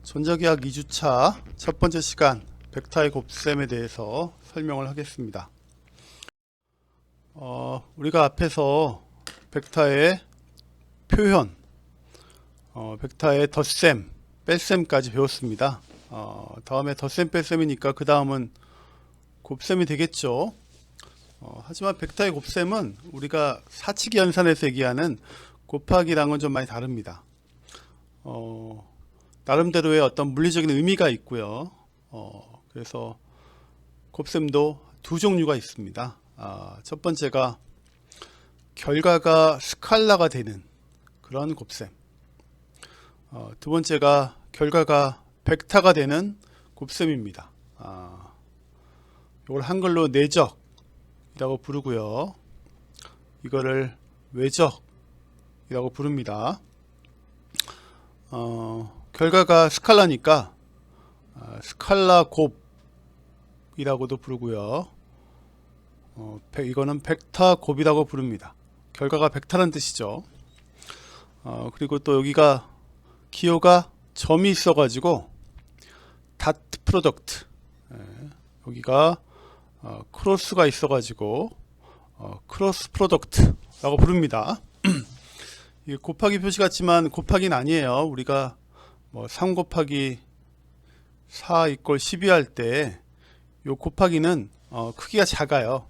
전자계약 2주차 첫 번째 시간 벡터의 곱셈에 대해서 설명을 하겠습니다. 우리가 앞에서 벡터의 표현, 벡터의 덧셈, 뺄셈까지 배웠습니다. 다음에 덧셈, 뺄셈이니까 그 다음은 곱셈이 되겠죠. 하지만 벡터의 곱셈은 우리가 사칙 연산에서 얘기하는 곱하기랑은 좀 많이 다릅니다. 나름대로의 어떤 물리적인 의미가 있고요. 그래서 곱셈도 두 종류가 있습니다. 첫 번째가 결과가 스칼라가 되는 그런 곱셈. 두 번째가 결과가 벡터가 되는 곱셈입니다. 이걸 한글로 내적이라고 부르고요. 이거를 외적이라고 부릅니다. 결과가 스칼라니까 스칼라 곱이라고도 부르고요. 이거는 벡터 곱이라고 부릅니다. 결과가 벡터라는 뜻이죠. 그리고 또 여기가 기호가 점이 있어 가지고 닷 프로덕트, 여기가 크로스가 있어 가지고 크로스 프로덕트라고 부릅니다. 이게 곱하기 표시 같지만 곱하기는 아니에요. 우리가 3 곱하기 4 이꼴 12 할 때 요 곱하기는 크기가 작아요.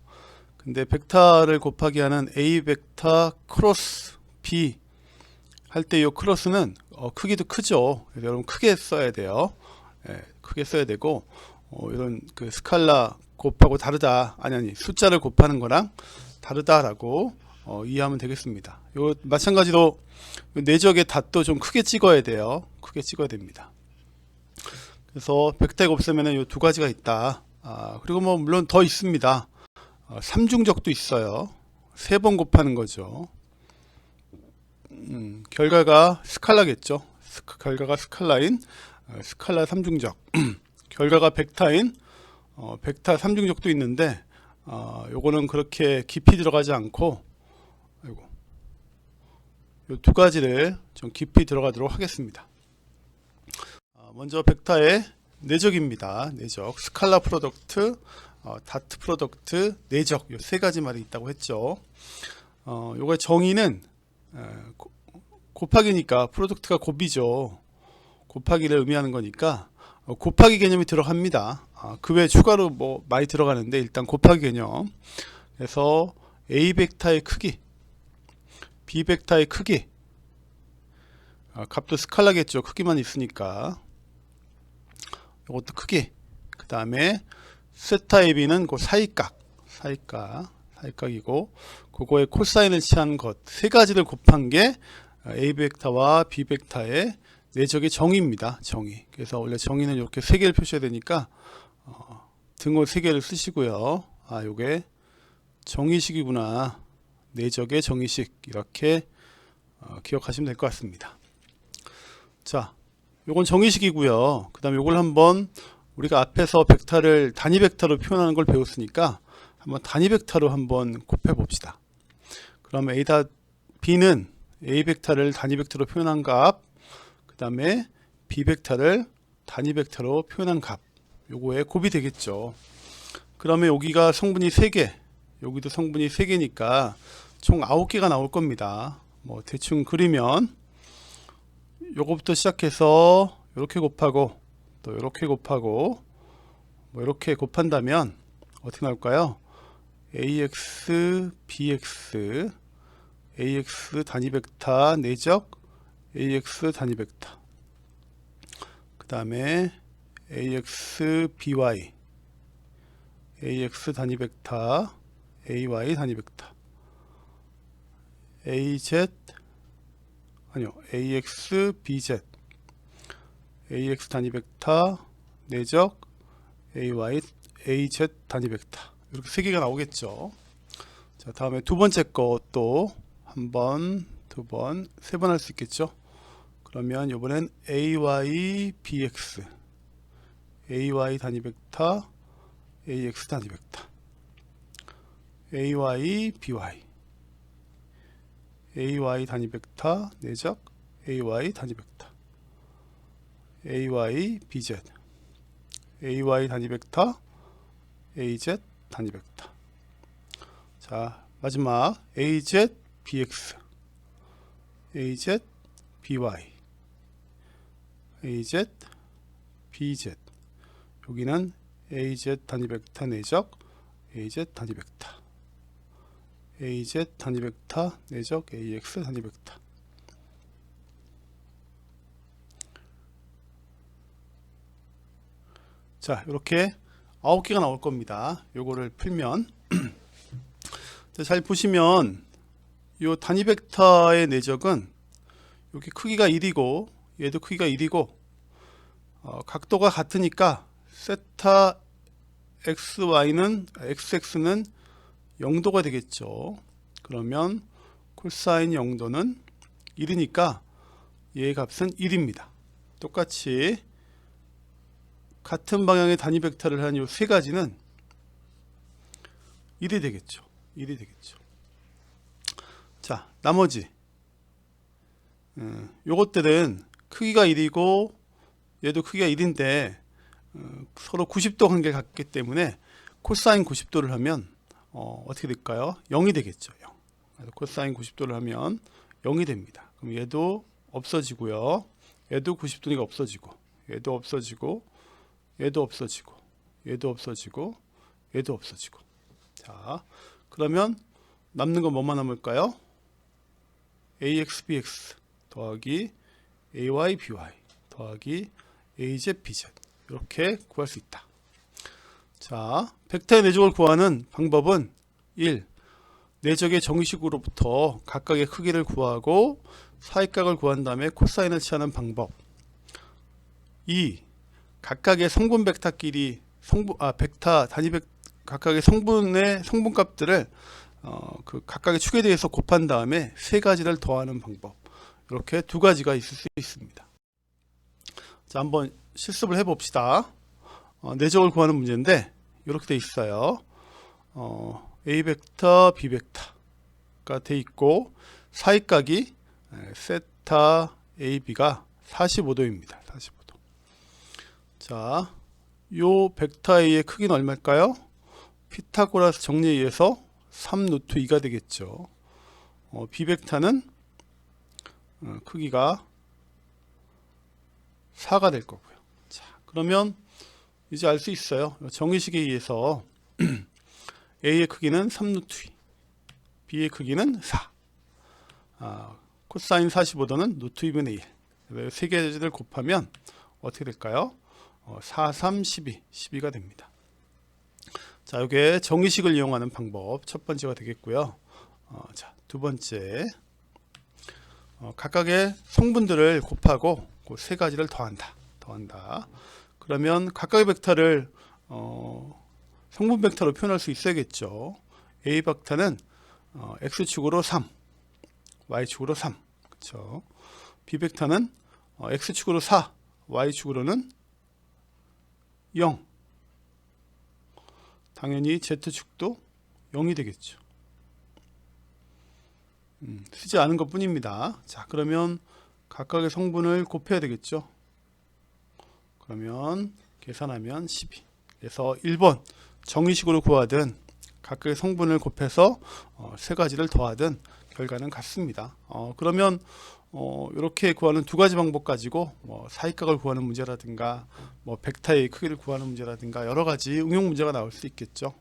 근데 벡터를 곱하기 하는 A 벡터 크로스 B 할 때 요 크로스는 크기도 크죠. 그래서 여러분 크게 써야 돼요. 크게 써야 되고, 이런 그 스칼라 곱하고 다르다, 아니 숫자를 곱하는 거랑 다르다라고 이해하면 되겠습니다. 요 마찬가지로 내적의 닷도 좀 크게 찍어야 돼요. 크게 찍어야 됩니다. 그래서 벡터의 곱셈에는 요 두 가지가 있다. 그리고 물론 더 있습니다. 삼중적도 있어요. 3번 곱하는 거죠. 결과가 스칼라겠죠. 결과가 스칼라인 스칼라 삼중적. 결과가 벡터인 벡터 삼중적도 있는데, 요거는 그렇게 깊이 들어가지 않고 요 두 가지를 좀 깊이 들어가도록 하겠습니다. 먼저 벡터의 내적입니다. 내적, 스칼라 프로덕트, 다트 프로덕트, 내적, 요 세 가지 말이 있다고 했죠. 요거의 정의는 곱하기니까 프로덕트가 곱이죠. 곱하기를 의미하는 거니까 곱하기 개념이 들어갑니다. 그 외에 추가로 많이 들어가는데 일단 곱하기 개념. 그래서 A 벡터의 크기, B 벡터의 크기, 값도 스칼라겠죠. 크기만 있으니까. 이것도 크기. 그 다음에 세타 AB는 그 사이각이고, 그거의 코사인을 취한 것 세 가지를 곱한 게 A 벡터와 B 벡터의 내적의 정의입니다. 정의. 그래서 원래 정의는 이렇게 세 개를 표시해야 되니까 등호 세 개를 쓰시고요. 요게 정의식이구나. 내적의 정의식, 이렇게 기억하시면 될 것 같습니다. 자, 요건 정의식이고요. 그 다음에 요걸 한번 우리가 앞에서 벡터를 단위 벡터로 표현하는 걸 배웠으니까 한번 단위 벡터로 한번 곱해 봅시다. 그러면 B는 A 벡터를 단위 벡터로 표현한 값, 그 다음에 B 벡터를 단위 벡터로 표현한 값, 요거의 곱이 되겠죠. 그러면 여기가 성분이 3개, 여기도 성분이 3개니까 총 9개가 나올 겁니다. 대충 그리면 요거부터 시작해서 이렇게 곱하고 또 이렇게 곱하고 이렇게 곱한다면 어떻게 나올까요? AX, BX, AX 단위 벡터 내적 AX 단위 벡터, 그 다음에 AX, BY, AX 단위 벡터, AY 단위 벡터, AZ, AX, BZ, AX 단위 벡터, 내적, AY, AZ 단위 벡터, 이렇게 세 개가 나오겠죠. 자, 다음에 두 번째 것도 한 번, 두 번, 세 번 할 수 있겠죠. 그러면 이번엔 AY, BX, AY 단위 벡터, AX 단위 벡터, AY, BY, AY 단위 벡터, 내적, AY 단위 벡터, AY, BZ, AY 단위 벡터, AZ 단위 벡터. 자, 마지막 AZ, BX, AZ, BY, AZ, BZ. 여기는 AZ 단위 벡터 내적 AZ 단위 벡터, AZ 단위 벡터 내적 AX 단위 벡터. 자, 이렇게 9개가 나올 겁니다. 요거를 풀면 잘 보시면 요 단위 벡터의 내적은 여기 크기가 1이고 얘도 크기가 1이고 각도가 같으니까 세타 xy는 xx는 0도가 되겠죠. 그러면 코사인 0도는 1이니까 얘의 값은 1입니다. 똑같이 같은 방향의 단위 벡터를 한 이 세 가지는 1이 되겠죠. 1이 되겠죠. 자, 나머지 요것들은 크기가 1이고 얘도 크기가 1인데 서로 90도 관계를 갖기 때문에 코사인 90도를 하면 어떻게 될까요? 0이 되겠죠. 0. 그래서 코사인 90도를 하면 0이 됩니다. 그럼 얘도 없어지고요. 얘도 90도니까 없어지고, 얘도 없어지고, 얘도 없어지고, 얘도 없어지고, 얘도 없어지고. 자, 그러면 남는 건 뭐만 남을까요? AX, BX 더하기 AY, BY 더하기 AZ, BZ. 이렇게 구할 수 있다. 자, 벡터의 내적을 구하는 방법은 1. 내적의 정의식으로부터 각각의 크기를 구하고 사이각을 구한 다음에 코사인을 취하는 방법. 2. 각각의 성분 벡터끼리 벡터 단위 각각의 성분의 성분값들을 그 각각의 축에 대해서 곱한 다음에 세 가지를 더하는 방법. 이렇게 두 가지가 있을 수 있습니다. 자, 한번 실습을 해봅시다. 내적을 구하는 문제인데 이렇게 돼 있어요. A 벡터, B 벡터가 돼 있고 사이각이 세타 AB가 45도입니다. 45도. 자, 요 벡터 A의 크기는 얼마일까요? 피타고라스 정리에 의해서 3 루트 2가 되겠죠. B 벡터는 크기가 4가 될 거고요. 자, 그러면 이제 알 수 있어요. 정의식에 의해서 A의 크기는 3 루트 2, B의 크기는 4. 코사인 45도는 루트 2분의 1. 세 개를 곱하면 어떻게 될까요? 4, 3, 12, 12가 됩니다. 자, 이게 정의식을 이용하는 방법 첫 번째가 되겠고요. 자, 두 번째, 각각의 성분들을 곱하고 그 세 가지를 더한다. 그러면 각각의 벡터를 성분 벡터로 표현할 수 있어야겠죠. A 벡터는 x축으로 3, y축으로 3, 그렇죠. B 벡터는 x축으로 4, y축으로는 0. 당연히 z축도 0이 되겠죠. 쓰지 않은 것 뿐입니다. 자, 그러면 각각의 성분을 곱해야 되겠죠. 그러면 계산하면 12. 그래서 1번 정의식으로 구하든 각각의 성분을 곱해서 세 가지를 더하든 결과는 같습니다. 그러면 이렇게 구하는 두 가지 방법 가지고 사이각을 구하는 문제라든가 벡터의 크기를 구하는 문제라든가 여러 가지 응용 문제가 나올 수 있겠죠.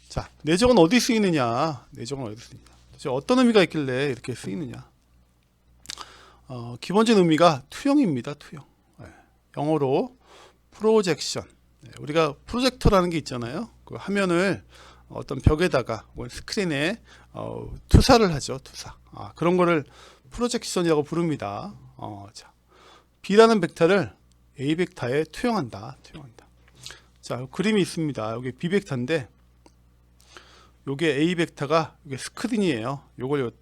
자, 내적은 어디 쓰이느냐? 내적은 어디 쓰이느냐? 도대체 어떤 의미가 있길래 이렇게 쓰이느냐? 기본적인 의미가 투영입니다. 투영. 영어로 프로젝션. 우리가 프로젝터라는 게 있잖아요. 그 화면을 어떤 벽에다가 스크린에 투사를 하죠. 투사. 그런 거를 프로젝션이라고 부릅니다. 자, B라는 벡터를 A 벡터에 투영한다. 자, 그림이 있습니다. 여기 B 벡터인데 요게 A 벡터가 이게 스크린이에요. 요걸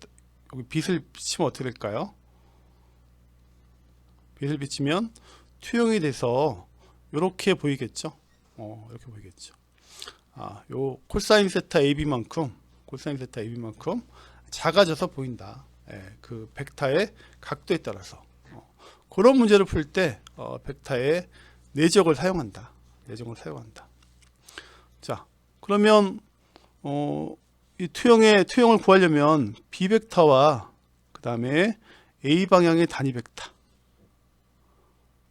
여기 빛을 비치면 어떻게 될까요? 빛을 비치면 투영이 돼서 이렇게 보이겠죠. 이렇게 보이겠죠. 요 코사인 세타 AB만큼 작아져서 보인다. 그 벡터의 각도에 따라서 그런 문제를 풀 때 벡터의 내적을 사용한다. 내적을 사용한다. 자, 그러면 이 투영을 구하려면 B 벡터와 그 다음에 A 방향의 단위 벡터,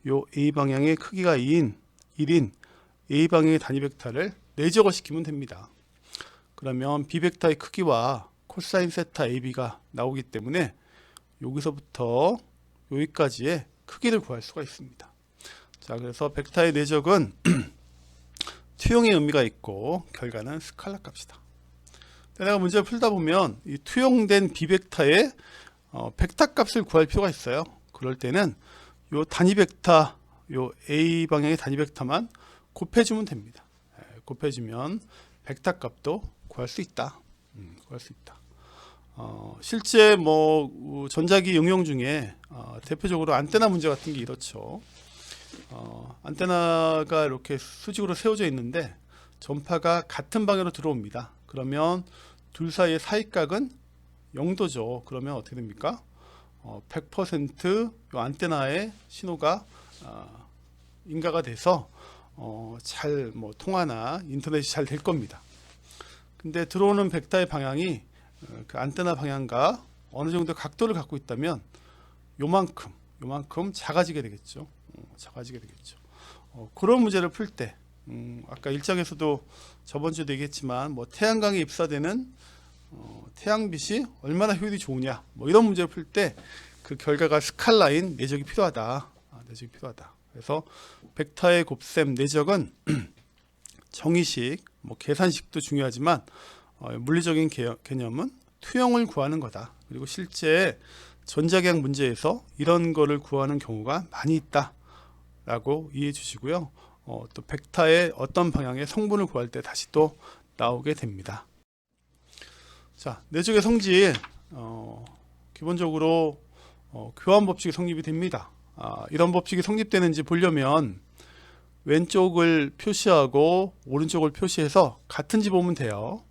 요 A 방향의 크기가 1인 A 방향의 단위 벡터를 내적을 시키면 됩니다. 그러면 B 벡터의 크기와 코사인 세타 AB가 나오기 때문에 여기서부터 여기까지의 크기를 구할 수가 있습니다. 자, 그래서 벡터의 내적은 투영의 의미가 있고 결과는 스칼라 값이다. 내가 문제를 풀다 보면 이 투영된 B 벡터의 벡터 값을 구할 필요가 있어요. 그럴 때는 요 단위 벡터, 요 A 방향의 단위 벡터만 곱해주면 됩니다. 곱해주면 벡터 값도 구할 수 있다. 구할 수 있다. 실제 뭐 전자기 응용 중에 대표적으로 안테나 문제 같은 게 이렇죠. 안테나가 이렇게 수직으로 세워져 있는데 전파가 같은 방향으로 들어옵니다. 그러면 둘 사이의 사이각은 0도죠. 그러면 어떻게 됩니까? 100% 요 안테나의 신호가 인가가 돼서 잘 뭐 통화나 인터넷이 잘 될 겁니다. 근데 들어오는 벡터의 방향이 그 안테나 방향과 어느 정도 각도를 갖고 있다면 요만큼 작아지게 되겠죠. 작아지게 되겠죠. 그런 문제를 풀 때 아까 1장에서도 저번 주에도 얘기했지만 뭐 태양광에 입사되는 태양빛이 얼마나 효율이 좋으냐 뭐 이런 문제를 풀 때 그 결과가 스칼라인 내적이 필요하다. 내적이 필요하다. 그래서 벡터의 곱셈 내적은 정의식, 뭐 계산식도 중요하지만 물리적인 개념은 투영을 구하는 거다. 그리고 실제 전자기학 문제에서 이런 거를 구하는 경우가 많이 있다 라고 이해해 주시고요. 또 벡터의 어떤 방향의 성분을 구할 때 다시 또 나오게 됩니다. 자, 내적의 성질 기본적으로 교환 법칙이 성립이 됩니다. 이런 법칙이 성립되는지 보려면 왼쪽을 표시하고 오른쪽을 표시해서 같은지 보면 돼요.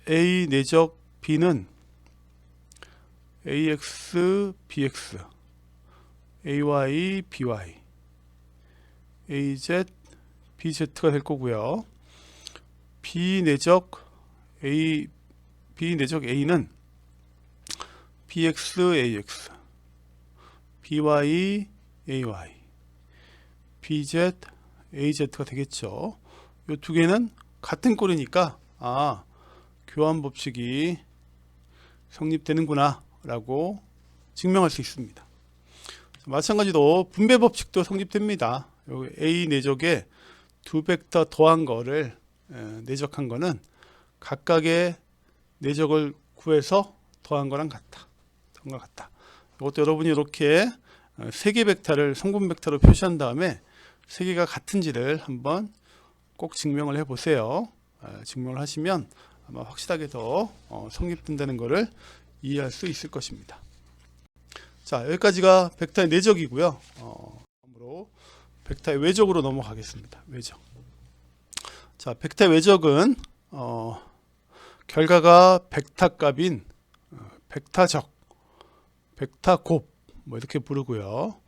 A 내적 B는 AX, BX, AY, BY, AZ, BZ가 될 거고요. B 내적 A는 BX, AX, BY, AY, BZ, AZ가 되겠죠. 이 두 개는 같은 꼴이니까 교환 법칙이 성립되는구나 라고 증명할 수 있습니다. 마찬가지로 분배 법칙도 성립됩니다. 여기 A 내적에 두 벡터 더한 거를 내적한 거는 각각의 내적을 구해서 더한 거랑 같다. 이것도 여러분이 이렇게 세 개 벡터를 성분 벡터로 표시한 다음에 세 개가 같은지를 한번 꼭 증명을 해 보세요. 증명을 하시면 아마 확실하게 더 성립된다는 것을 이해할 수 있을 것입니다. 자, 여기까지가 벡터의 내적이고요. 다음으로 벡터의 외적으로 넘어가겠습니다. 외적. 자, 벡터의 외적은 결과가 벡터 값인 벡터적, 벡터곱 뭐 이렇게 부르고요.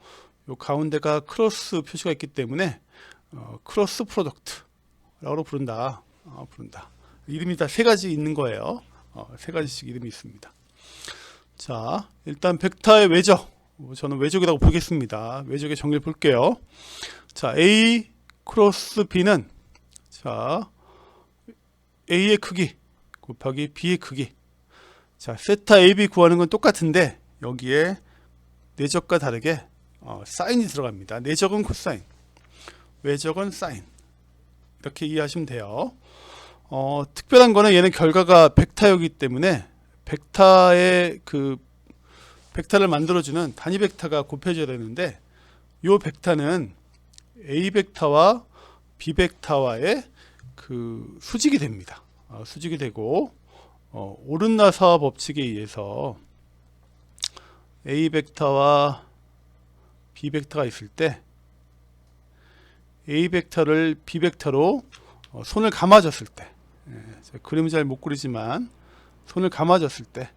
요 가운데가 크로스 표시가 있기 때문에 크로스 프로덕트라고 부른다. 이름이 다 세 가지 있는 거예요. 세 가지씩 이름이 있습니다. 자, 일단 벡터의 외적, 저는 외적이라고 부르겠습니다. 외적의 정리를 볼게요. 자, A 크로스 B는 자 A의 크기 곱하기 B의 크기. 자, 세타 AB 구하는 건 똑같은데 여기에 내적과 다르게 사인이 들어갑니다. 내적은 코사인, 외적은 사인. 이렇게 이해하시면 돼요. 특별한 거는 얘는 결과가 벡터이기 때문에 벡터의 그 벡터를 만들어주는 단위 벡터가 곱해져야 되는데 이 벡터는 A 벡터와 B 벡터와의 그 수직이 됩니다. 수직이 되고 오른나사 법칙에 의해서 A 벡터와 B 벡터가 있을 때 A 벡터를 B 벡터로 손을 감아줬을 때 그림을 잘 못 그리지만 손을 감아줬을 때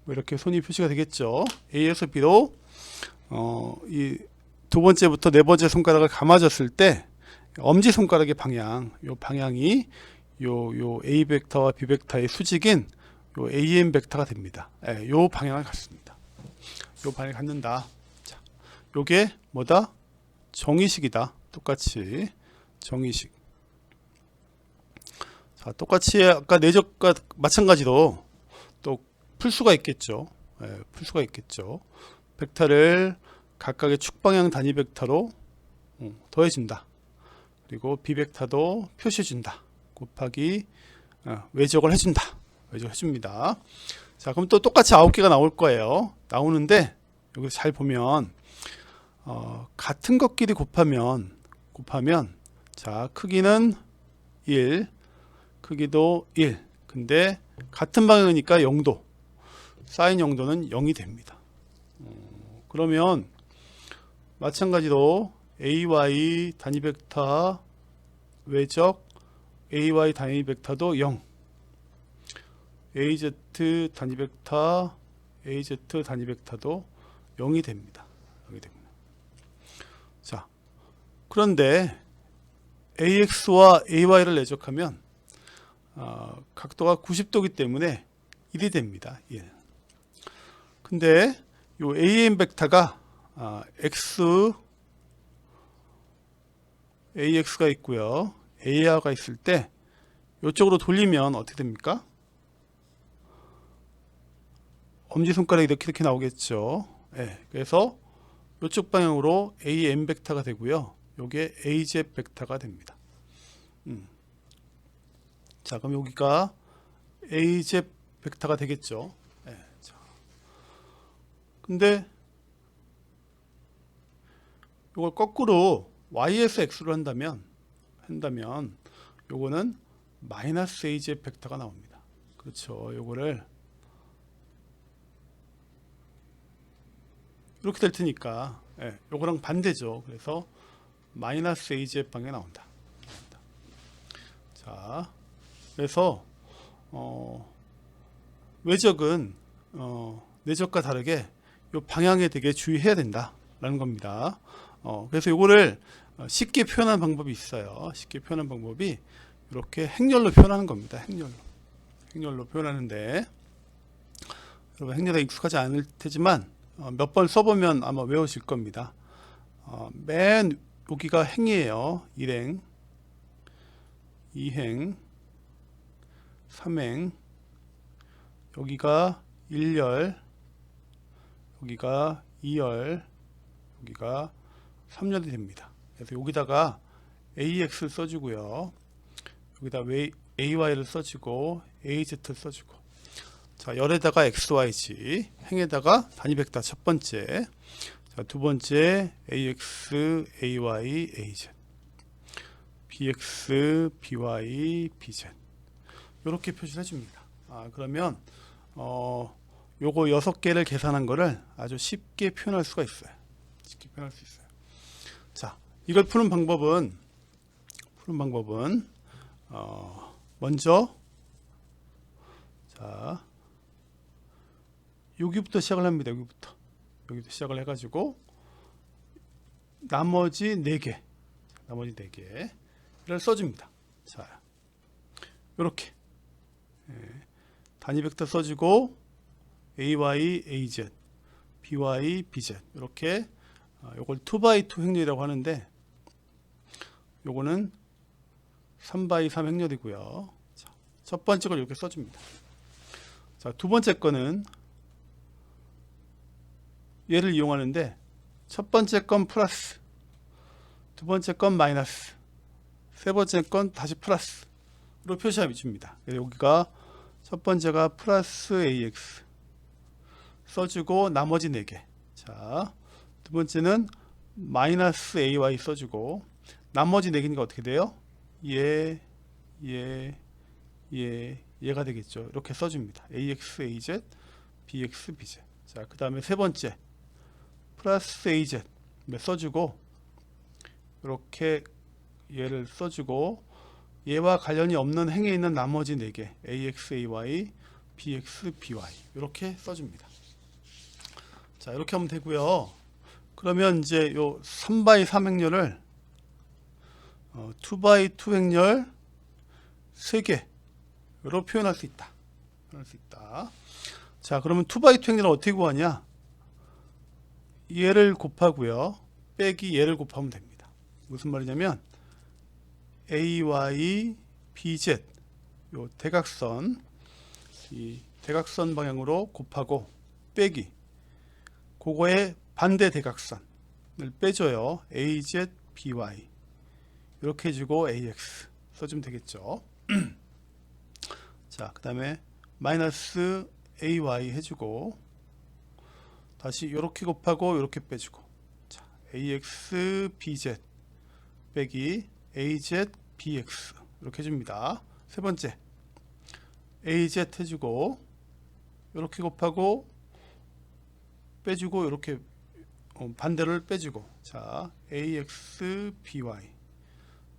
이렇게 손이 표시가 되겠죠. A에서 B로 이 두 번째부터 네 번째 손가락을 감아줬을 때 엄지 손가락의 방향, 요 방향이 요 A 벡터와 B 벡터의 수직인 요 AM 벡터가 됩니다. 예, 요 방향을 갖습니다. 요 방향을 갖는다. 자, 요게 뭐다? 정의식이다. 똑같이 정의식. 자, 똑같이 아까 내적과 마찬가지로 또 풀 수가 있겠죠. 예, 풀 수가 있겠죠. 벡터를 각각의 축방향 단위 벡터로 더해준다. 그리고 B 벡터도 표시해준다. 곱하기 외적을 해준다. 외적을 해줍니다. 자, 그럼 또 똑같이 9개가 나올 거예요. 나오는데 여기서 잘 보면 같은 것끼리 곱하면 자, 크기는 1, 크기도 1. 근데 같은 방향이니까 0도. 사인 0도는 0이 됩니다. 그러면 마찬가지로 AY 단위 벡터 외적 AY 단위 벡터도 0. AZ 단위 벡터 AZ 단위 벡터도 0이 됩니다. 0이 됩니다. 자, 그런데 AX와 AY를 내적하면 각도가 90도이기 때문에 1이 됩니다. 1. 근데 요 AM 벡터가 AX가 있고요. AR가 있을 때 이쪽으로 돌리면 어떻게 됩니까? 엄지손가락이 이렇게 나오겠죠. 네, 그래서 이쪽 방향으로 AM 벡터가 되고요. 요게 AZ 벡터가 됩니다. 자, 그럼 여기가 AZ 벡터가 되겠죠. 네, 자. 근데 이걸 거꾸로 Y에서 X로 한다면 요거는 마이너스 AZ 벡터가 나옵니다. 그렇죠. 요거를 이렇게 될 테니까 요거랑 반대죠. 그래서 마이너스 AZ 방향에 나온다. 자, 그래서 외적은 내적과 다르게 요 방향에 되게 주의해야 된다라는 겁니다. 그래서 요거를 쉽게 표현하는 방법이 있어요. 쉽게 표현하는 방법이 이렇게 행렬로 표현하는 겁니다. 행렬로 표현하는데 여러분 행렬에 익숙하지 않을 테지만 몇 번 써보면 아마 외우실 겁니다. 맨 여기가 행이에요. 1행, 2행, 3행, 여기가 1열, 여기가 2열, 여기가 3열이 됩니다. 그래서 여기다가 AX를 써주고요. 여기다 AY를 써주고 AZ를 써주고, 자, 열에다가 XYZ, 행에다가 단위 벡터 첫 번째, 자, 두 번째 AX, AY, AZ, BX, BY, BZ 이렇게 표시를 해줍니다. 그러면 요거 6개를 계산한 거를 아주 쉽게 표현할 수가 있어요. 쉽게 표현할 수 있어요. 자, 이걸 푸는 방법은 먼저 자, 여기부터 시작을 합니다. 여기부터 시작을 해가지고 나머지 4개를 써줍니다. 자, 이렇게 단위 벡터 써주고 AY, AZ, BY, BZ 이렇게 요걸 2x2 행렬이라고 하는데 요거는 3x3 행렬이고요. 자, 첫 번째 걸 이렇게 써줍니다. 자, 두 번째 거는 얘를 이용하는데 첫 번째 건 플러스, 두 번째 건 마이너스, 세 번째 건 다시 플러스로 표시해 줍니다. 여기가 첫 번째가 플러스 AX 써주고 나머지 4개. 자, 두 번째는 마이너스 AY 써주고 나머지 4개니까 어떻게 돼요? 얘가 되겠죠. 이렇게 써줍니다. AX, AZ, BX, BZ. 자, 그 다음에 세 번째 플러스 AZ 써주고 이렇게 얘를 써주고 얘와 관련이 없는 행에 있는 나머지 4개 AX, AY, bx, by 이렇게 써줍니다. 자, 이렇게 하면 되고요. 그러면 이제 요 3x3 행렬을 2x2 행렬 3개로 표현할 수 있다. 자, 그러면 2x2 행렬을 어떻게 구하냐? 얘를 곱하고요. 빼기 얘를 곱하면 됩니다. 무슨 말이냐면 AY, BZ 요 대각선, 이 대각선 방향으로 곱하고 빼기 그거의 반대 대각선을 빼줘요. AZ, BY 이렇게 해주고 AX 써주면 되겠죠. 자, 그 다음에 마이너스 AY 해주고 다시 이렇게 곱하고 이렇게 빼주고, 자, AX, BZ 빼기 AZ, BX 이렇게 해줍니다. 세 번째 AZ 해주고 이렇게 곱하고 빼주고 이렇게 반대를 빼주고, 자, AX, BY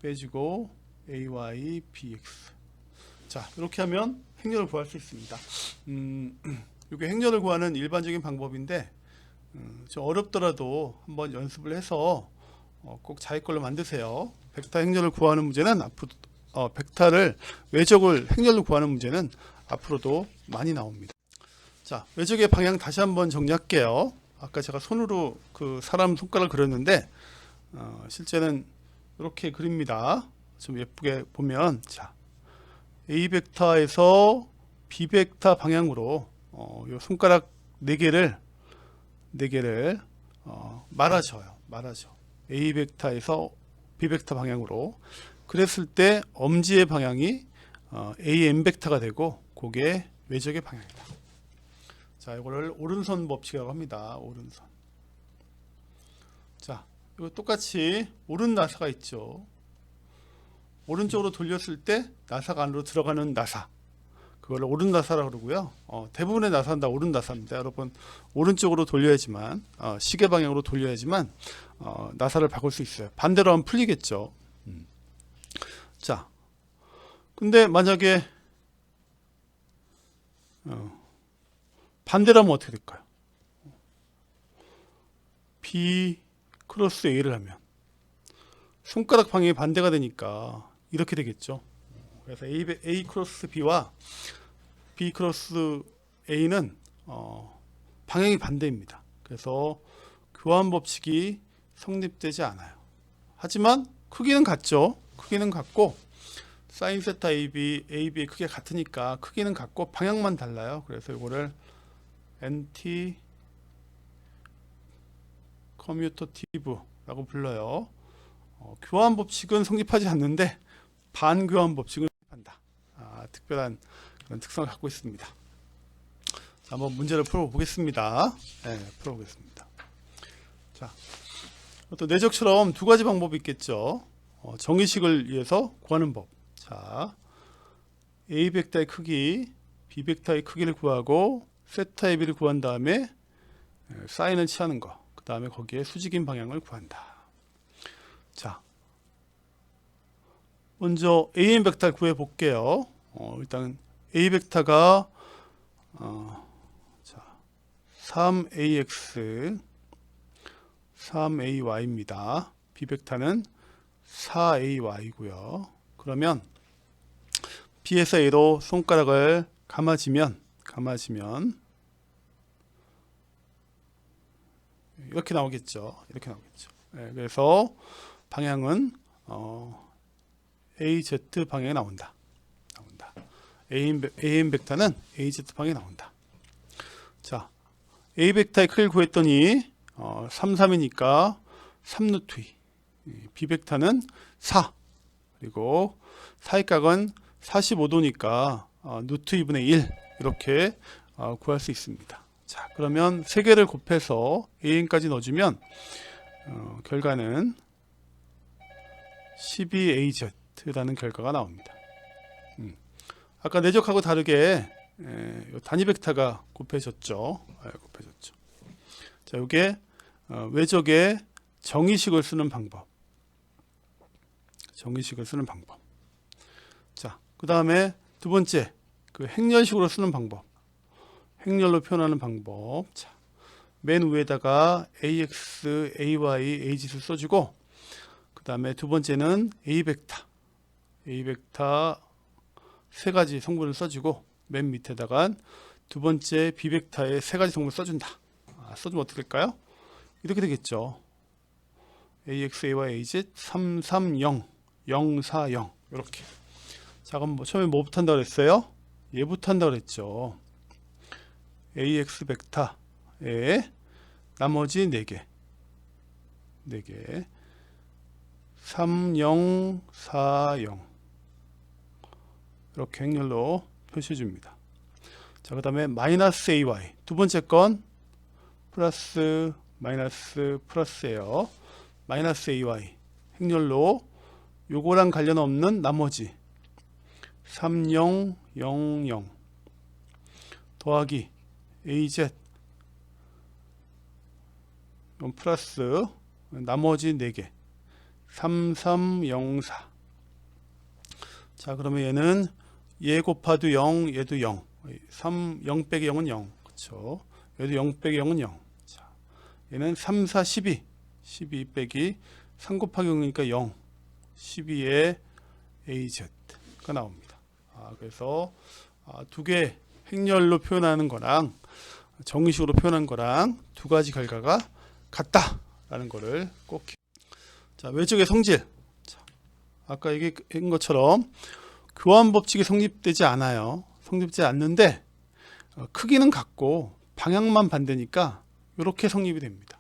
빼주고 AY, BX. 자, 이렇게 하면 행렬을 구할 수 있습니다. 이게 행렬을 구하는 일반적인 방법인데 좀 어렵더라도 한번 연습을 해서 꼭 자기 걸로 만드세요. 벡터 행렬을 구하는 문제는 앞으로 벡터를 외적을 행렬로 구하는 문제는 앞으로도 많이 나옵니다. 자, 외적의 방향 다시 한번 정리할게요. 아까 제가 손으로 그 사람 손가락을 그렸는데 실제는 이렇게 그립니다. 좀 예쁘게 보면, 자, A 벡터에서 B 벡터 방향으로 요 손가락 4개를 말아줘요. A 벡터에서 B 벡터 방향으로. 그랬을 때 엄지의 방향이 AM 벡터가 되고 그게 외적의 방향이다. 자, 이거를 오른손 법칙이라고 합니다. 오른손. 자, 이거 똑같이 오른 나사가 있죠. 오른쪽으로 돌렸을 때 나사가 안으로 들어가는 나사, 그걸 오른 나사라고 그러고요. 대부분의 나사는 다 오른 나사입니다. 여러분, 오른쪽으로 돌려야지만, 시계 방향으로 돌려야지만 나사를 바꿀 수 있어요. 반대로 하면 풀리겠죠. 자, 근데 만약에 반대로 하면 어떻게 될까요? B 크로스 A를 하면 손가락 방향이 반대가 되니까 이렇게 되겠죠. 그래서 A 크로스 B와 B 크로스 A는 방향이 반대입니다. 그래서 교환 법칙이 성립되지 않아요. 하지만 크기는 같죠. 크기는 같고 사인 세타 AB의 크기가 같으니까 크기는 같고 방향만 달라요. 그래서 이거를 NT 커뮤터티브라고 불러요. 교환 법칙은 성립하지 않는데 반교환 법칙은 성립한다. 특별한 그런 특성을 갖고 있습니다. 자, 한번 문제를 풀어보겠습니다. 네, 풀어보겠습니다. 자, 또 내적처럼 두 가지 방법이 있겠죠. 정의식을 위해서 구하는 법. 자, A 벡터의 크기, B 벡터의 크기를 구하고 세타 AB를 구한 다음에 사인을 취하는 거. 그 다음에 거기에 수직인 방향을 구한다. 자, 먼저 AM 벡터를 구해 볼게요. 일단 A 벡터가 3AX 3AY입니다. B 벡터는 4AY고요. 그러면 B에서 A로 손가락을 감아지면 이렇게 나오겠죠. 네, 그래서 방향은 AZ 방향에 나온다. AM 벡터는 AZ 방향에 나온다. 자, A 벡터의 크기를 구했더니 3, 3이니까 3루트 2. B 벡터는 4. 그리고 사이각은 45도니까 루트 2분의 1 이렇게 구할 수 있습니다. 자, 그러면 3개를 곱해서 AN까지 넣어주면 결과는 12AZ라는 결과가 나옵니다. 아까 내적하고 다르게 단위 벡터가 곱해졌죠. 자, 이게 외적의 정의식을 쓰는 방법. 자, 그 다음에 두 번째 그 행렬식으로 쓰는 방법. 행렬로 표현하는 방법. 자, 맨 위에다가 AX, AY, AZ를 써주고, 그 다음에 두 번째는 A 벡터 세 가지 성분을 써주고, 맨 밑에다가 두 번째 B 벡터의 세 가지 성분을 써준다. 써주면 어떻게 될까요? 이렇게 되겠죠. AX, AY, AZ 330, 040 이렇게. 자, 그럼 처음에 뭐부터 한다고 그랬어요? 얘부터 한다고 그랬죠. AX 벡터에 나머지 4개 3040 이렇게 행렬로 표시해 줍니다. 자, 그 다음에 마이너스 AY 두 번째 건 플러스 마이너스 플러스예요. 마이너스 AY 행렬로 요거랑 관련 없는 나머지 3000 더하기 AZ 플러스 나머지 4개 3304. 자, 그러면 얘는 얘 곱하도 0, 얘도 0. 0 빼기 0은 0. 그쵸? 얘도 0 빼기 0은 0. 자, 얘는 3, 4, 12. 12 빼기 3 곱하기 0이니까 0. 12에 AZ가 나옵니다. 그래서 두 개 행렬로 표현하는 거랑 정의식으로 표현한 거랑 두 가지 결과가 같다라는 거를 꼭. 자, 외적의 성질. 자, 아까 얘기한 것처럼 교환 법칙이 성립되지 않아요. 성립되지 않는데 크기는 같고 방향만 반대니까 이렇게 성립이 됩니다.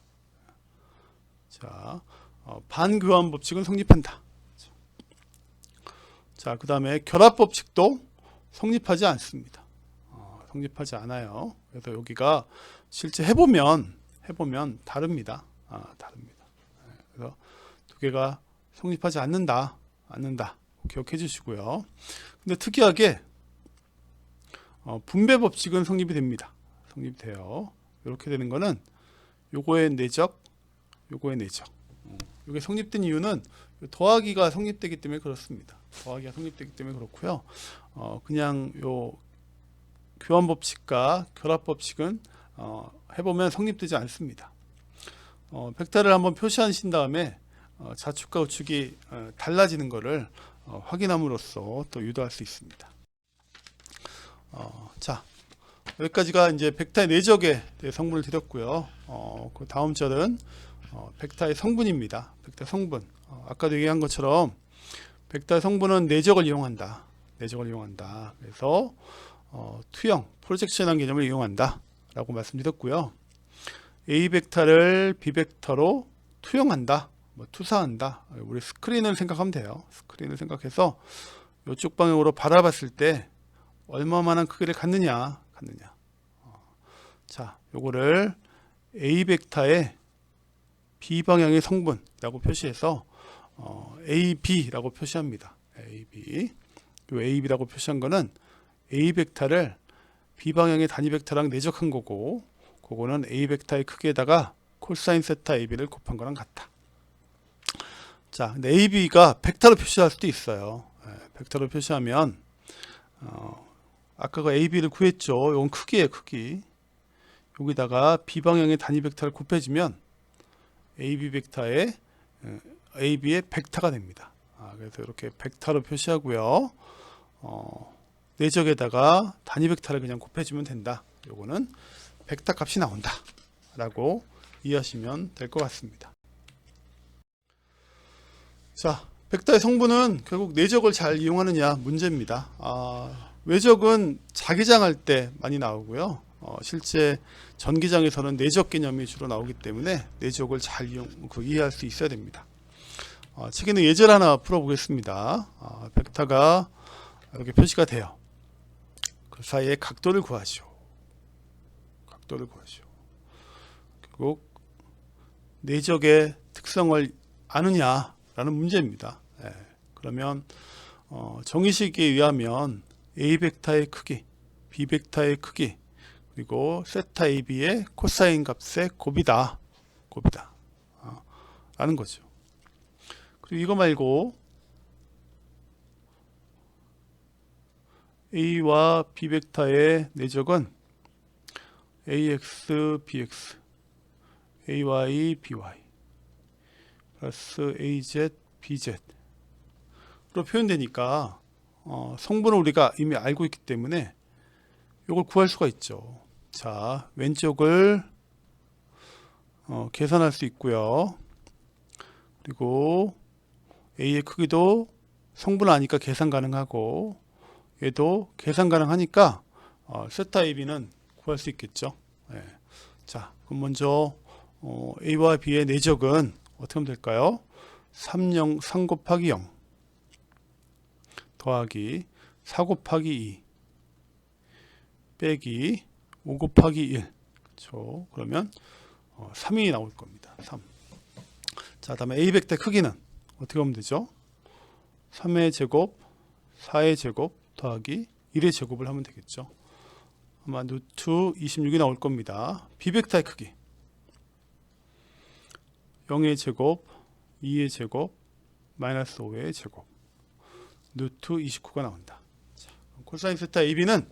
자, 반교환 법칙은 성립한다. 자, 그 다음에 결합 법칙도 성립하지 않습니다. 성립하지 않아요. 그래서 여기가 실제 해보면 다릅니다. 다릅니다. 그래서 두 개가 성립하지 않는다. 기억해 주시고요. 근데 특이하게 분배 법칙은 성립이 됩니다. 성립돼요. 이렇게 되는 거는 요거의 내적, 요거의 내적. 이게 성립된 이유는 더하기가 성립되기 때문에 그렇습니다. 더하기가 성립되기 때문에 그렇고요. 그냥 요 교환 법칙과 결합 법칙은 해보면 성립되지 않습니다. 벡터를 한번 표시하신 다음에 좌측과 우측이 달라지는 것을 확인함으로써 또 유도할 수 있습니다. 자, 여기까지가 이제 벡터의 내적에 대해 성분을 드렸고요. 그 다음 절은 벡터의 성분입니다. 벡터 성분. 아까도 얘기한 것처럼 벡터의 성분은 내적을 이용한다. 그래서 투영, 프로젝션한 개념을 이용한다 라고 말씀드렸고요. A 벡터를 B 벡터로 투영한다, 투사한다. 우리 스크린을 생각하면 돼요. 스크린을 생각해서 이쪽 방향으로 바라봤을 때 얼마만한 크기를 갖느냐. 자, 요거를 A 벡터의 B 방향의 성분이라고 표시해서 AB라고 표시합니다. AB. 요 AB라고 표시한 거는 A 벡터를 B 방향의 단위 벡터랑 내적한 거고, 그거는 A 벡터의 크기에다가 콜사인 세타 AB를 곱한 거랑 같다. 자, 근데 AB가 벡터로 표시할 수도 있어요. 벡터로 표시하면 아까 그 AB를 구했죠. 이건 크기예요, 크기. 여기다가 B 방향의 단위 벡터를 곱해주면 AB 벡터의 AB의 벡터가 됩니다. 그래서 이렇게 벡터로 표시하고요. 내적에다가 단위 벡터를 그냥 곱해주면 된다. 요거는 벡터 값이 나온다 라고 이해하시면 될 것 같습니다. 자, 벡터의 성분은 결국 내적을 잘 이용하느냐 문제입니다. 외적은 자기장할 때 많이 나오고요. 실제 전기장에서는 내적 개념이 주로 나오기 때문에 내적을 잘 이해할 수 있어야 됩니다. 책에는 예제를 하나 풀어보겠습니다. 벡터가 이렇게 표시가 돼요. 그 사이에 각도를 구하시오. 결국 내적의 특성을 아느냐라는 문제입니다. 그러면 정의식에 의하면 A 벡터의 크기, B 벡터의 크기, 그리고 세타 AB의 코사인 값의 곱이다. 라는 거죠. 그리고 이거 말고 A와 B 벡터의 내적은 ax bx ay by 플러스 az bz로 표현되니까 성분을 우리가 이미 알고 있기 때문에 이걸 구할 수가 있죠. 자, 왼쪽을 계산할 수 있고요. 그리고 A의 크기도 성분 아니까 계산 가능하고 얘도 계산 가능하니까 세타 AB는 구할 수 있겠죠. 네. 자, 그럼 먼저 A와 B의 내적은 어떻게 하면 될까요? 3 곱하기 0 더하기 4 곱하기 2 빼기 5 곱하기 1. 그렇죠. 그러면 3이 나올 겁니다. 3. 자, 다음에 A 벡터 크기는 어떻게 하면 되죠? 3의 제곱, 4의 제곱 더하기 1의 제곱을 하면 되겠죠. 아마 루트 26이 나올 겁니다. B 벡터의 크기 0의 제곱, 2의 제곱, 마이너스 5의 제곱 루트 29가 나온다. 자, 코사인 세타 AB는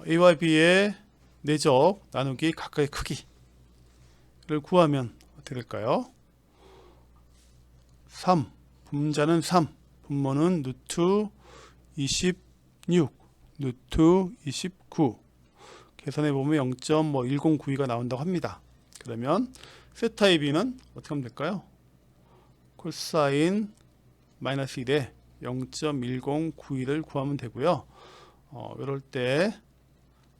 A와 B의 내적 나누기 각각의 크기를 구하면 어떻게 될까요? 3, 분자는 3, 분모는 루트 26, 루트 29 계산해 보면 0.1092가 나온다고 합니다. 그러면 세타 AB는 어떻게 하면 될까요? 코사인 마이너스 1에 0.1092를 구하면 되고요. 이럴 때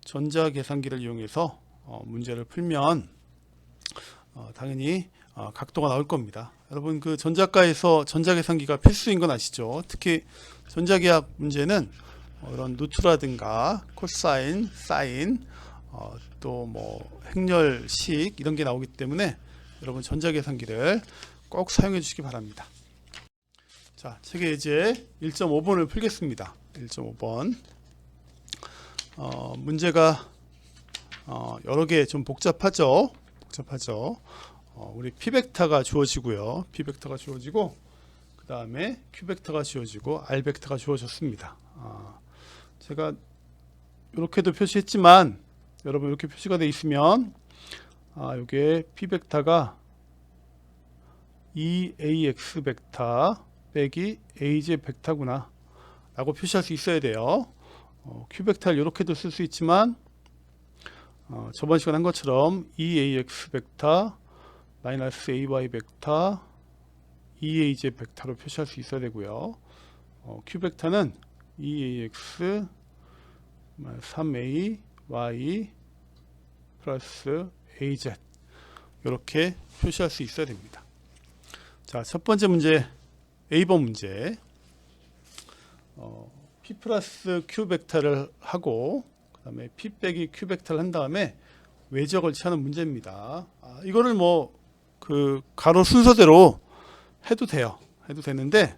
전자계산기를 이용해서 문제를 풀면 당연히 각도가 나올 겁니다. 여러분 그 전자과에서 전자계산기가 필수인 건 아시죠? 특히 전자기학 문제는 이런 루트라든가 코사인, 사인, 또 뭐 행렬식 이런 게 나오기 때문에 여러분 전자계산기를 꼭 사용해 주시기 바랍니다. 자, 책의 예제 1.5번을 풀겠습니다. 1.5번 문제가 여러 개 좀 복잡하죠. 우리 P 벡터가 주어지고요. P 벡터가 주어지고 그 다음에 Q 벡터가 주어지고 R 벡터가 주어졌습니다. 제가 이렇게도 표시했지만 여러분 이렇게 표시가 되어 있으면 이게 P 벡터가 EAX 벡터 빼기 AZ 벡터구나 라고 표시할 수 있어야 돼요. Q 벡터를 이렇게도 쓸 수 있지만 저번 시간에 한 것처럼 EAX 벡터 마이너스 AY 벡터 EAZ 벡터로 표시할 수 있어야 되고요. Q 벡터는 EAX 3AY 플러스 AZ 이렇게 표시할 수 있어야 됩니다. 자, 첫 번째 문제 A번 문제 P 플러스 Q 벡터를 하고 그 다음에 P 빼기 Q 벡터를 한 다음에 외적을 취하는 문제입니다. 이거를 뭐 그 가로 순서대로 해도 돼요. 해도 되는데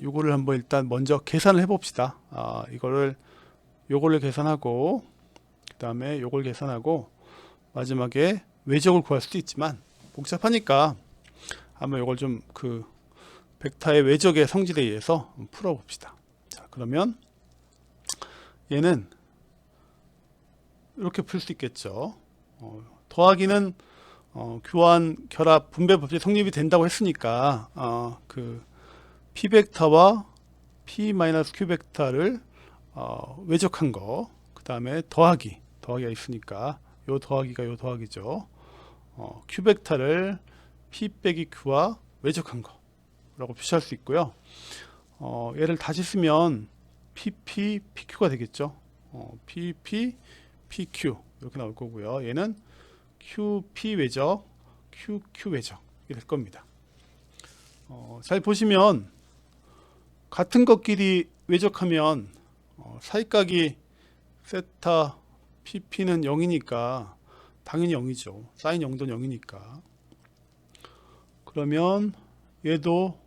요거를 한번 일단 먼저 계산을 해 봅시다. 요거를 계산하고 그 다음에 요걸 계산하고 마지막에 외적을 구할 수도 있지만 복잡하니까 한번 요걸 좀 그 벡터의 외적의 성질에 의해서 풀어 봅시다. 자, 그러면 얘는 이렇게 풀 수 있겠죠. 더하기는 교환, 결합, 분배 법칙 성립이 된다고 했으니까 그 P 벡터와 P-Q 벡터를 외적한 거, 그 다음에 더하기가 있으니까 요 더하기가 요 더하기죠. Q 벡터를 P 빼기 Q와 외적한 거 라고 표시할 수 있고요. 얘를 다시 쓰면 PP, PQ가 되겠죠. PP, PQ 이렇게 나올 거고요. 얘는 QP 외적, QQ 외적이 될 겁니다. 잘 보시면 같은 것끼리 외적하면 사이각이 세타 PP는 0이니까 당연히 0이죠. 사인 0도 0이니까. 그러면 얘도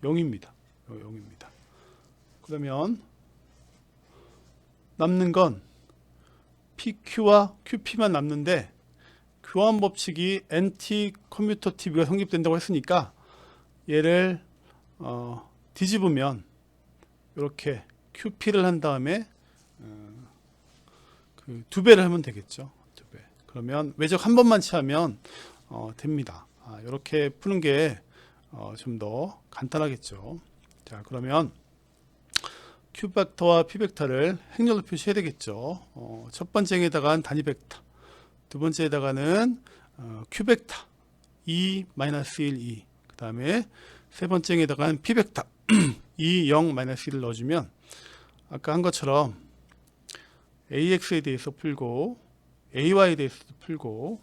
0입니다. 0입니다. 그러면 남는 건 PQ와 QP만 남는데 교환 법칙이 NT 커뮤터티브가 성립된다고 했으니까 얘를 뒤집으면 이렇게 QP를 한 다음에 그 2배를 하면 되겠죠. 2배. 그러면 외적 한 번만 취하면 됩니다. 이렇게 푸는 게 좀 더 간단하겠죠. 자, 그러면 Q 벡터와 P 벡터를 행렬로 표시해야 되겠죠. 첫 번째에다가는 단위 벡터, 두 번째에다가는 Q 벡터 E-1, 2, 그 다음에 세 번째에다가는 P 벡터 E, 0, -1을 넣어주면 아까 한 것처럼 AX에 대해서 풀고 AY에 대해서도 풀고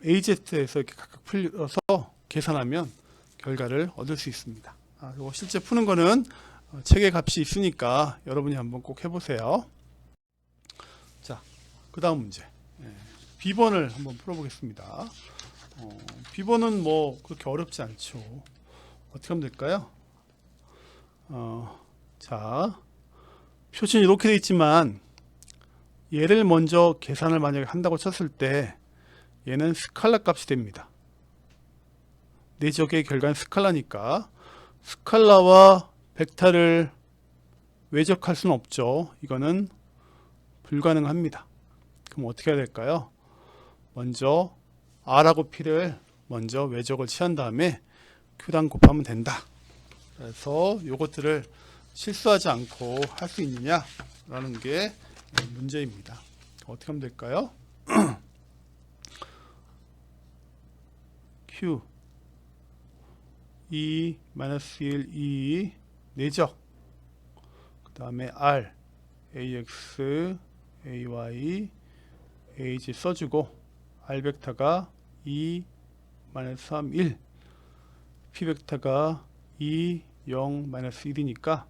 AZ에서 이렇게 각각 풀어서 계산하면 결과를 얻을 수 있습니다. 이거 실제 푸는 거는 책의 값이 있으니까 여러분이 한번 꼭 해보세요. 자, 그 다음 문제. B번을 한번 풀어보겠습니다. B번은 뭐 그렇게 어렵지 않죠. 어떻게 하면 될까요? 자, 표시는 이렇게 되어 있지만 얘를 먼저 계산을 만약에 한다고 쳤을 때 얘는 스칼라 값이 됩니다. 내적의 결과는 스칼라니까 스칼라와 벡터를 외적할 수는 없죠. 이거는 불가능합니다. 그럼 어떻게 해야 될까요? 먼저 R하고 P를 먼저 외적을 취한 다음에 Q랑 곱하면 된다. 그래서 이것들을 실수하지 않고 할 수 있느냐라는 게 문제입니다. 어떻게 하면 될까요? Q E-1, 2 내적, 그 다음에 R AX AY AZ 써주고 R 벡터가 E-3, 1 P 벡터가 E, 0, -1이니까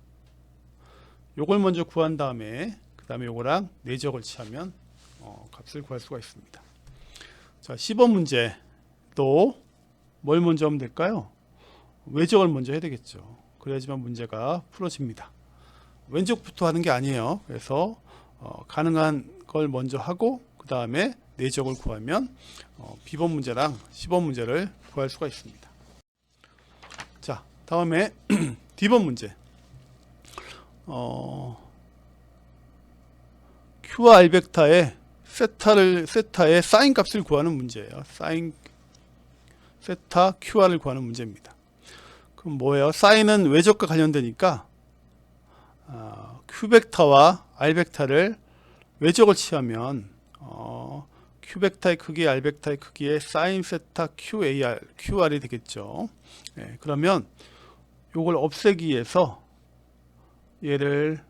요걸 먼저 구한 다음에 그 다음에 요거랑 내적을 취하면 값을 구할 수가 있습니다. 자, 10번 문제도 뭘 먼저 하면 될까요? 외적을 먼저 해야 되겠죠. 그래야지만 문제가 풀어집니다. 왼쪽부터 하는 게 아니에요. 그래서 가능한 걸 먼저 하고 그 다음에 내적을 구하면 B번 문제랑 10번 문제를 구할 수가 있습니다. 자, 다음에 D번 문제. Q와 R 벡터의 세타의 사인 값을 구하는 문제예요. 사인 세타 QR을 구하는 문제입니다. 그럼 뭐예요? 사인은 외적과 관련되니까 Q 벡터와 R 벡터를 외적을 취하면 Q 벡터의 크기, R 벡터의 크기의 사인 세타 QR이 되겠죠. 네, 그러면 요걸 없애기 위해서 얘를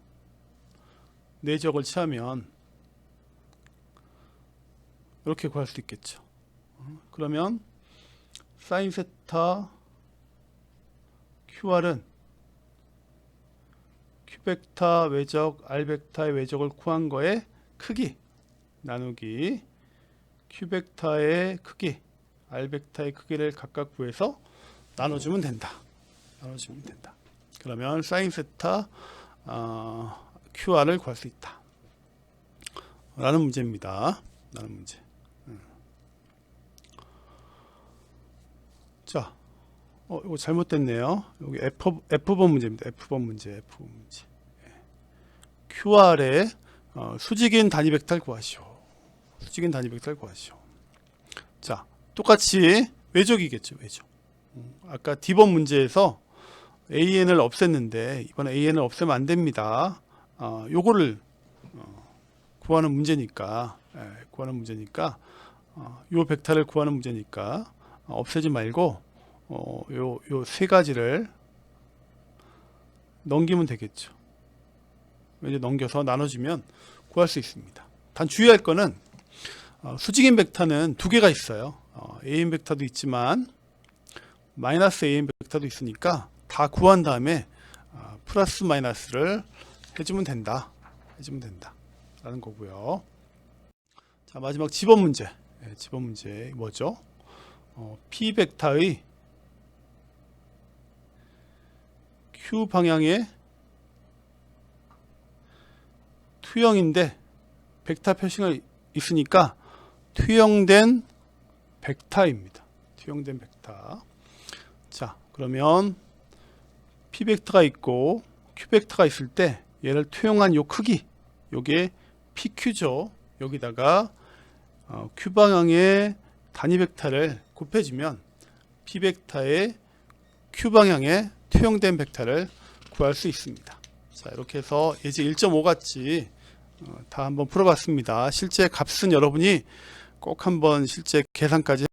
내적을 취하면 이렇게 구할 수 있겠죠. 그러면 사인 세타 QR은 Q 벡터 외적, R 벡터의 외적을 구한 거의 크기 나누기 Q 벡터의 크기, R 벡터의 크기를 각각 구해서 나눠주면 된다. 그러면 사인 세타 QR을 구할 수 있다. 라는 문제입니다. 자, 이거 잘못됐네요. 여기 F번 문제입니다. F번 문제. QR의 수직인 단위 벡터를 구하시오. 자, 똑같이 외적이겠죠. 외적. 아까 D번 문제에서 AN을 없앴는데 이번에 AN을 없애면 안 됩니다. 요거를 구하는 문제니까 요 벡터를 구하는 문제니까 없애지 말고 요 세 가지를 넘기면 되겠죠. 이제 넘겨서 나눠주면 구할 수 있습니다. 단 주의할 거는 수직인 벡터는 두 개가 있어요. AN 벡터도 있지만 마이너스 AN 벡터도 있으니까 다 구한 다음에 플러스 마이너스를 해주면 된다 라는 거고요. 자, 마지막 지번 문제. 지번 문제 뭐죠? P 벡터의 Q 방향의 투영인데 벡터 표시가 있으니까 투영된 벡터입니다. 자, 그러면 P 벡터가 있고 Q 벡터가 있을 때 얘를 투영한 요 크기, 요게 PQ죠. 여기다가 Q 방향의 단위 벡터를 곱해주면 P 벡터의 Q 방향의 투영된 벡터를 구할 수 있습니다. 자, 이렇게 해서 예제 1.5 같이 다 한번 풀어봤습니다. 실제 값은 여러분이 꼭 한번 실제 계산까지